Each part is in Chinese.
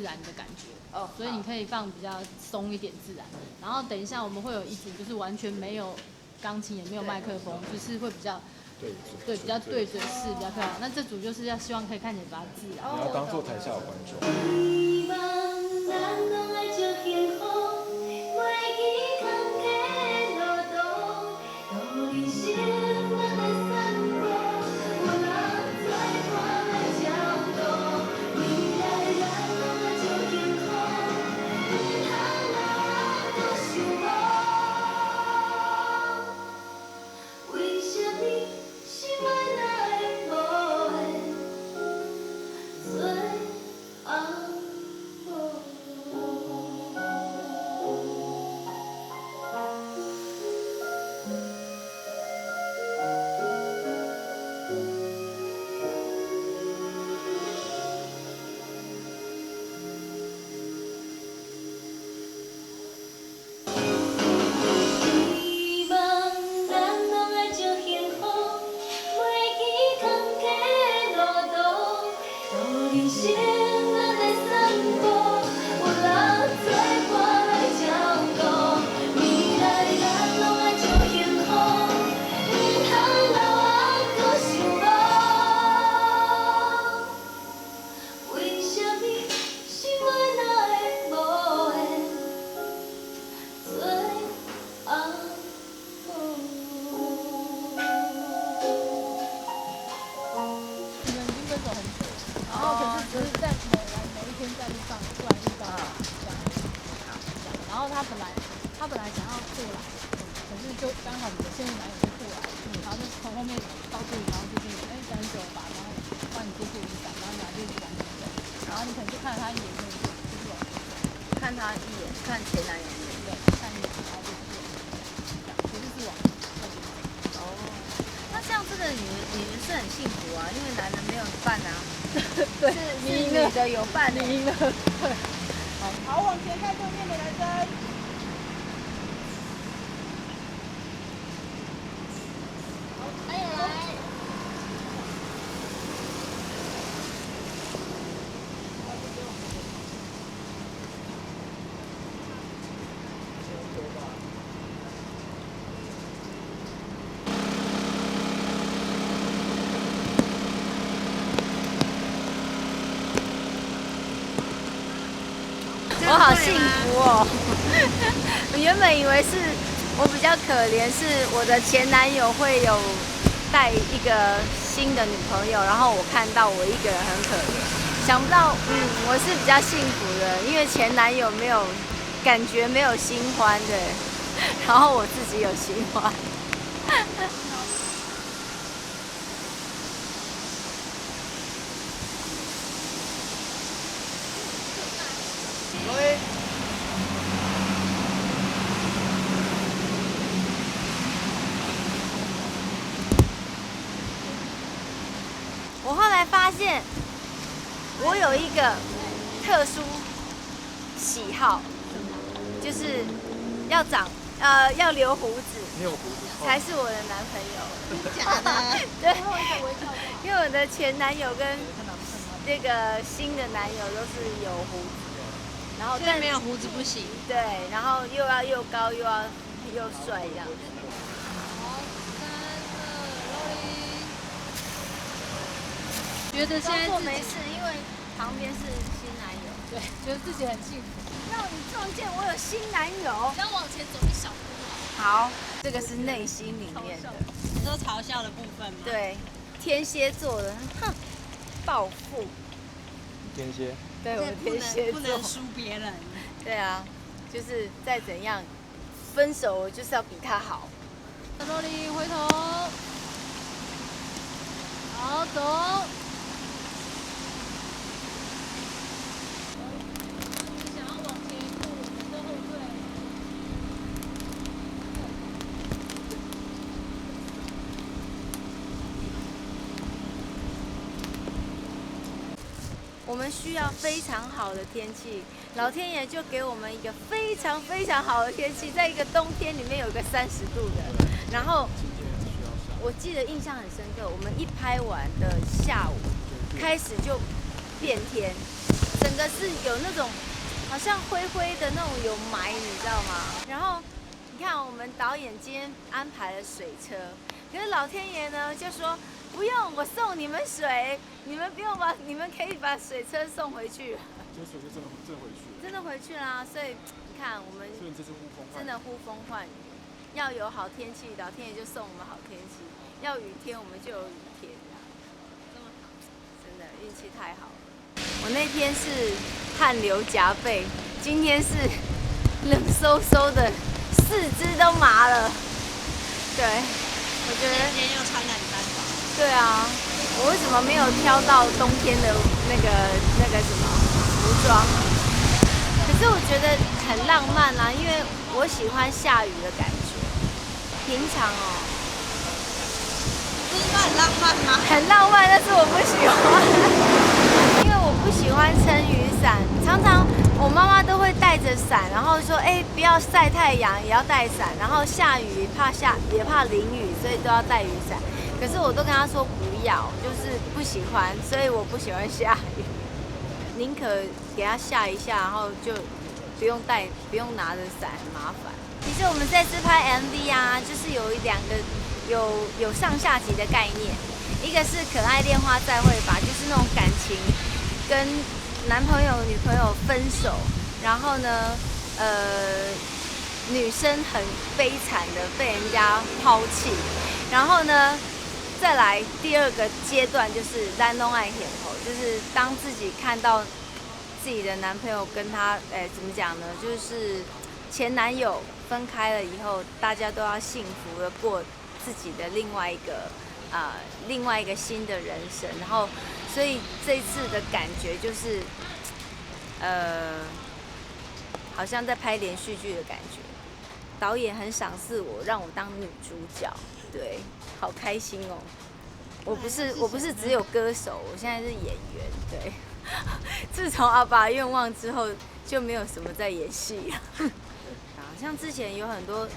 然的感觉。哦，所以你可以放比较松一点自然。然后等一下我们会有一组就是完全没有钢琴也没有麦克风，就是会比较对比较对嘴式比较漂亮。那这组就是要希望可以看起来比较自然。你要当做台下的观众。他本来想要过来，可是就刚好你的现任男友就过来，然后就从后面到这里，然后就是等很久了吧，然后帮你接住雨伞，然后你俩就一直往前走，然后你可能就看了他一眼，就是往前走，看他一眼，看前男友一眼，对，看一眼，然后就是这样，绝对是往那边走。哦，那像这个你们是很幸福啊，因为男人没有伴啊，对，是女的有伴，你赢了，对。好，往前看对面的男生。好，来来。我好幸福哦！我原本以为是我比较可怜，是我的前男友会有带一个新的女朋友，然后我看到我一个人很可怜，想不到我是比较幸福的，因为前男友没有感觉没有新欢的，然后我自己有新欢。我后来发现，我有一个特殊喜好，就是要留胡子，你有胡子才是我的男朋友。假的？对，因为我的前男友跟这个新的男友都是有胡子的，然后但没有胡子不行。对，然后又要又高又帅这样。觉得现在工作没事，因为旁边是新男友。对，觉得自己很幸福。让你撞见我有新男友。要往前走一小步。好，这个是内心里面的。你说嘲笑的部分吗？对，天蝎座的，哼，报复。天蝎。对，我天蝎座。不能输别人。对啊，就是再怎样，分手我就是要比他好。罗莉回头，好走。想要往前一步，往后退。我们需要非常好的天气，老天爷就给我们一个非常非常好的天气，在一个冬天里面有个30度的，然后我记得印象很深刻，我们一拍完的下午开始就变天，整个是有那种好像灰灰的那种有霾，你知道吗？然后你看我们导演今天安排了水车，可是老天爷呢就说不用，我送你们水，你们不用你们可以把水车送回去。这水就真的回去了。真的回去啦，所以你看我们所以这是呼风唤雨。真的呼风唤雨，要有好天气，老天爷就送我们好天气；要雨天，我们就有雨天。这么好，真的运气太好了。我那天是汗流浃背，今天是冷飕飕的，四肢都麻了。对，我觉得今天又穿蓝单吧？对啊，我为什么没有挑到冬天的那个什么服装？可是我觉得很浪漫啦，因为我喜欢下雨的感觉。平常哦，不是说很浪漫吗？很浪漫，但是我不喜欢，因为我不喜欢撑雨伞。常常我妈妈都会带着伞，然后说，不要晒太阳，也要带伞。然后下雨也怕淋雨，所以都要带雨伞。可是我都跟她说不要，就是不喜欢，所以我不喜欢下雨。宁可给它下一下，然后就不用拿着伞，很麻烦。其实我们这次拍 MV 啊，就是有2个有上下集的概念，一个是可爱恋花再会吧，就是那种感情跟男朋友女朋友分手，然后呢，女生很悲惨的被人家抛弃，然后呢，再来第2个阶段就是咱拢爱现后，就是当自己看到自己的男朋友跟他，怎么讲呢？就是前男友分开了以后，大家都要幸福的过自己的另外一个新的人生。然后，所以这一次的感觉就是，好像在拍连续剧的感觉。导演很赏识我，让我当女主角，对，好开心哦。我不是只有歌手，我现在是演员，对。自从阿爸愿望之后，就没有什么在演戏了。像之前有很多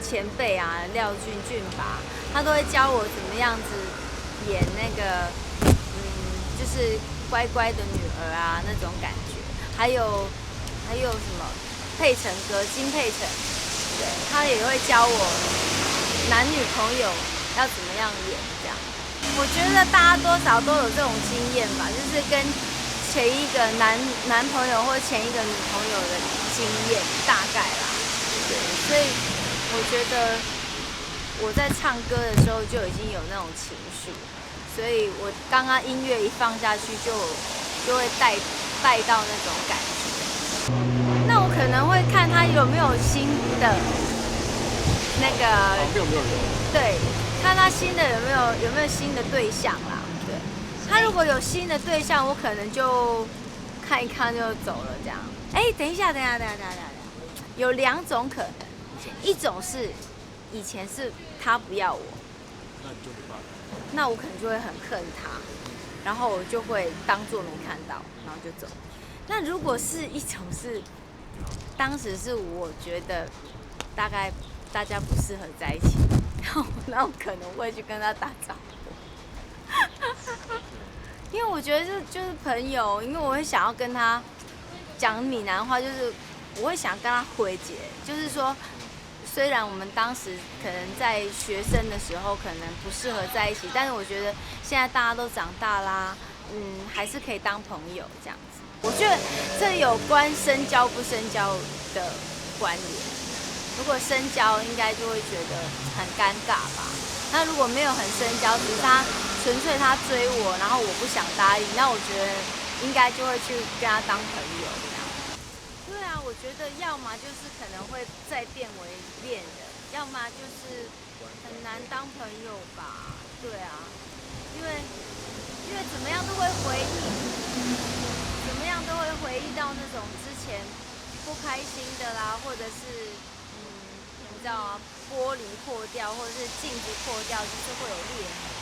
前辈啊，廖俊拔，他都会教我怎么样子演那个就是乖乖的女儿啊那种感觉。还有什么佩岑哥金佩岑，对，他也会教我男女朋友要怎么样演这样。我觉得大家多少都有这种经验吧，就是跟前一个男朋友或前一个女朋友的经验大概啦，对，所以我觉得我在唱歌的时候就已经有那种情绪，所以我刚刚音乐一放下去就会带到那种感觉。那我可能会看他有没有新的那个，有没有人？对，看他新的有没有新的对象啦。对，他如果有新的对象，我可能就看一看就走了这样。等一下，有2种可能，一种是以前是他不要我，那你就没办法。那我可能就会很恨他，然后我就会当作没看到，然后就走。那如果是一种是，当时是我觉得大概大家不适合在一起，那我可能会去跟他打招呼，因为我觉得就是朋友，因为我会想要跟他讲闽南话，就是我会想跟他回结，就是说，虽然我们当时可能在学生的时候可能不适合在一起，但是我觉得现在大家都长大啦，还是可以当朋友这样子。我觉得这有关深交不深交的关联。如果深交，应该就会觉得很尴尬吧。那如果没有很深交，只是他纯粹他追我，然后我不想答应，那我觉得应该就会去跟他当朋友这样。对啊，我觉得要么就是可能会再变为恋人，要么就是很难当朋友吧。对啊，因为怎么样都会回忆，怎么样都会回忆到那种之前不开心的啦，或者是你知道吗？玻璃破掉，或者是镜子破掉，就是会有裂痕。